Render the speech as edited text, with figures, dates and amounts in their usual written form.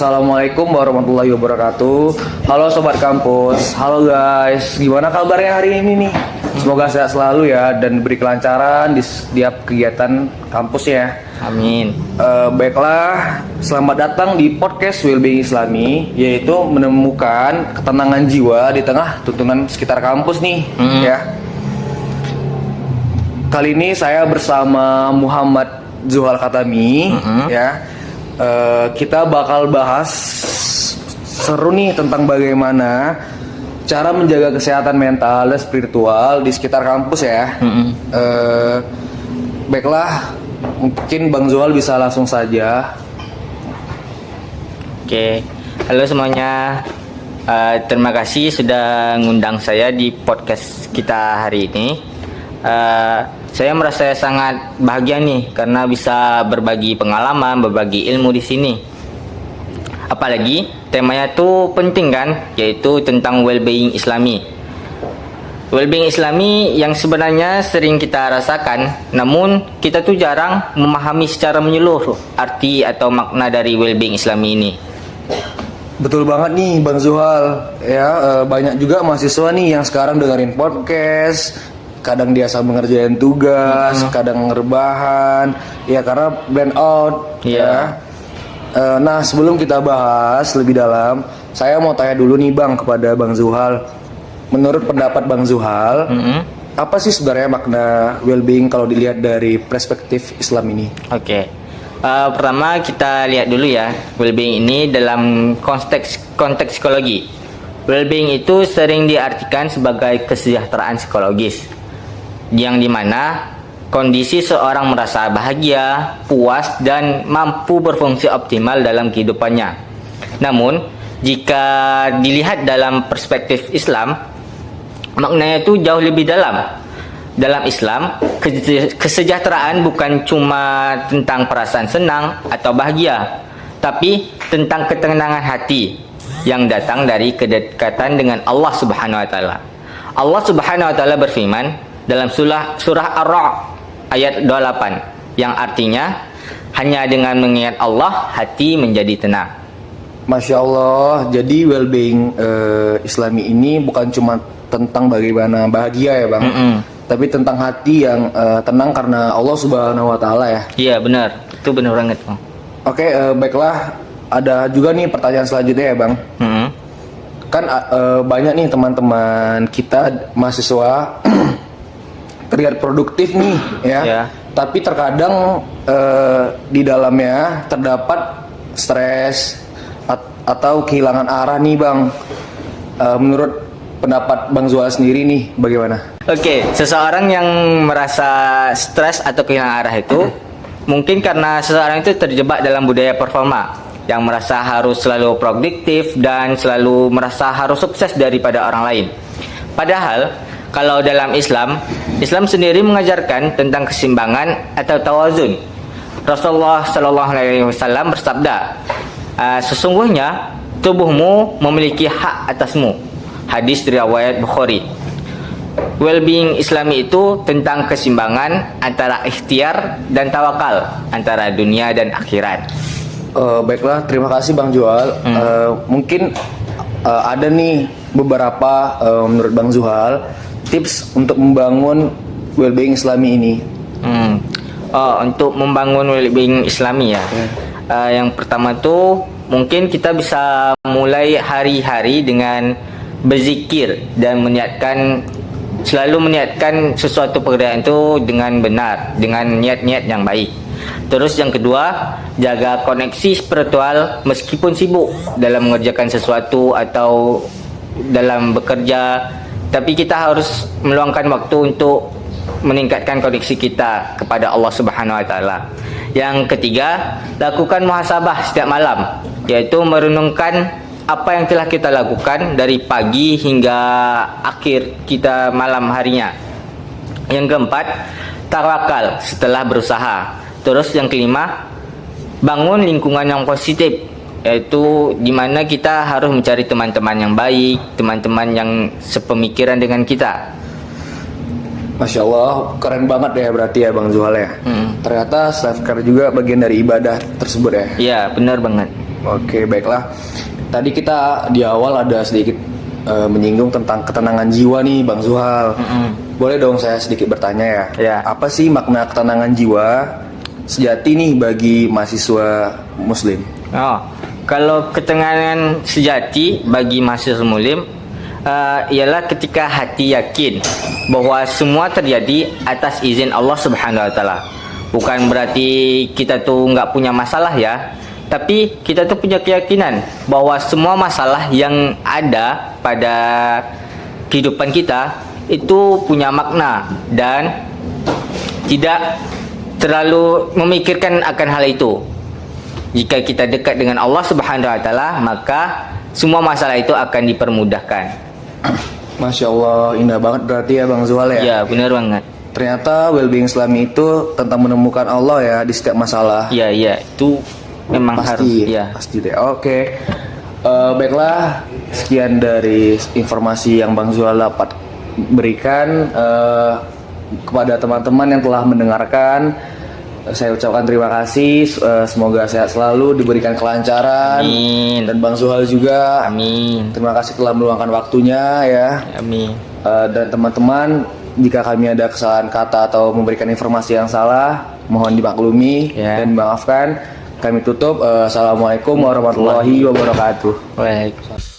Assalamualaikum warahmatullahi wabarakatuh. Halo Sobat Kampus. Halo guys, gimana kabarnya hari ini nih? Semoga sehat selalu ya dan beri kelancaran di setiap kegiatan kampus ya. Amin. Baiklah, selamat datang di podcast Wellbeing Islami, yaitu menemukan ketenangan jiwa di tengah tuntunan sekitar kampus nih ya. Kali ini saya bersama Muhammad Zuhal Khatami ya. Kita bakal bahas seru nih tentang bagaimana cara menjaga kesehatan mental dan spiritual di sekitar kampus ya. Baiklah, mungkin Bang Zuhal bisa langsung saja. Oke, halo semuanya. Terima kasih sudah ngundang saya di podcast kita hari ini. Saya merasa sangat bahagia nih karena bisa berbagi pengalaman, berbagi ilmu di sini. Apalagi temanya tuh penting kan, yaitu tentang well-being Islami. Well-being Islami yang sebenarnya sering kita rasakan, namun kita tuh jarang memahami secara menyeluruh arti atau makna dari well-being Islami ini. Betul banget nih Bang Zuhal ya. Banyak juga mahasiswa nih yang sekarang dengerin podcast. Kadang dia sambil ngerjain tugas, kadang rebahan, ya karena burn out. Ya. Nah, sebelum kita bahas lebih dalam, saya mau tanya dulu nih Bang kepada Bang Zuhal. Menurut pendapat Bang Zuhal, apa sih sebenarnya makna well-being kalau dilihat dari perspektif Islam ini? Oke. Pertama kita lihat dulu ya, well-being ini dalam konteks psikologi. Well-being itu sering diartikan sebagai kesejahteraan psikologis, yang dimana kondisi seorang merasa bahagia, puas, dan mampu berfungsi optimal dalam kehidupannya. Namun, jika dilihat dalam perspektif Islam, maknanya itu jauh lebih dalam. Dalam Islam, kesejahteraan bukan cuma tentang perasaan senang atau bahagia, tapi tentang ketenangan hati yang datang dari kedekatan dengan Allah Subhanahu wa taala. Allah Subhanahu wa taala berfirman dalam surah Ar-Ra'd ayat 28 yang artinya hanya dengan mengingat Allah hati menjadi tenang. Masya Allah, jadi well-being Islami ini bukan cuma tentang bagaimana bahagia ya Bang, tapi tentang hati yang tenang karena Allah Subhanahu wa taala ya. Iya benar, itu benar banget Bang. Oke, baiklah, ada juga nih pertanyaan selanjutnya ya Bang. Kan banyak nih teman-teman kita mahasiswa terlihat produktif nih ya. Tapi terkadang di dalamnya terdapat stres atau kehilangan arah nih Bang. Menurut pendapat Bang Zuhal sendiri nih bagaimana? Oke, seseorang yang merasa stres atau kehilangan arah itu mungkin karena seseorang itu terjebak dalam budaya performa yang merasa harus selalu produktif dan selalu merasa harus sukses daripada orang lain. Padahal kalau dalam Islam sendiri mengajarkan tentang keseimbangan atau tawazun. Rasulullah Shallallahu Alaihi Wasallam bersabda, sesungguhnya tubuhmu memiliki hak atasmu. Hadis riwayat Bukhari. Well-being Islami itu tentang keseimbangan antara ikhtiar dan tawakal, antara dunia dan akhirat. Baiklah, terima kasih Bang Zuhal. Mungkin ada nih beberapa menurut Bang Zuhal tips untuk membangun well-being Islami ini. Untuk membangun well-being Islami ya. Yang pertama tuh mungkin kita bisa mulai hari-hari dengan berzikir dan selalu meniatkan sesuatu pekerjaan itu dengan benar, dengan niat-niat yang baik. Terus yang kedua, jaga koneksi spiritual meskipun sibuk dalam mengerjakan sesuatu atau dalam bekerja, tapi kita harus meluangkan waktu untuk meningkatkan koneksi kita kepada Allah Subhanahu wa taala. Yang ketiga, lakukan muhasabah setiap malam, yaitu merenungkan apa yang telah kita lakukan dari pagi hingga akhir kita malam harinya. Yang keempat, tawakal setelah berusaha. Terus yang kelima, bangun lingkungan yang positif, yaitu dimana kita harus mencari teman-teman yang baik, teman-teman yang sepemikiran dengan kita. Masya Allah, keren banget ya berarti ya Bang Zuhal ya. Ternyata self care juga bagian dari ibadah tersebut ya. Iya, benar banget. Oke, baiklah. Tadi kita di awal ada sedikit menyinggung tentang ketenangan jiwa nih, Bang Zuhal. Boleh dong saya sedikit bertanya ya? Ya. Apa sih makna ketenangan jiwa sejati nih bagi mahasiswa Muslim? Oh, kalau ketenangan sejati bagi mahasiswa Muslim ialah ketika hati yakin bahwa semua terjadi atas izin Allah Subhanahu Wa Taala. Bukan berarti kita tuh nggak punya masalah ya, tapi kita tuh punya keyakinan bahwa semua masalah yang ada pada kehidupan kita itu punya makna dan tidak terlalu memikirkan akan hal itu. Jika kita dekat dengan Allah Subhanahu Wa Taala, maka semua masalah itu akan dipermudahkan. Masya Allah, indah banget berarti ya Bang Zuhal ya? Ya, benar banget. Ternyata well-being Islami itu tentang menemukan Allah ya di setiap masalah. Ya, itu memang harus. Ya. Pasti deh. Oke. Baiklah, sekian dari informasi yang Bang Zuhal dapat berikan kepada teman-teman yang telah mendengarkan. Saya ucapkan terima kasih. Semoga sehat selalu, diberikan kelancaran. Amin. Dan Bang Zuhal juga. Amin. Terima kasih telah meluangkan waktunya ya. Amin. Dan teman-teman, jika kami ada kesalahan kata atau memberikan informasi yang salah, mohon dimaklumi dan dimaafkan. Kami tutup. Assalamualaikum warahmatullahi wabarakatuh. Waalaikumsalam.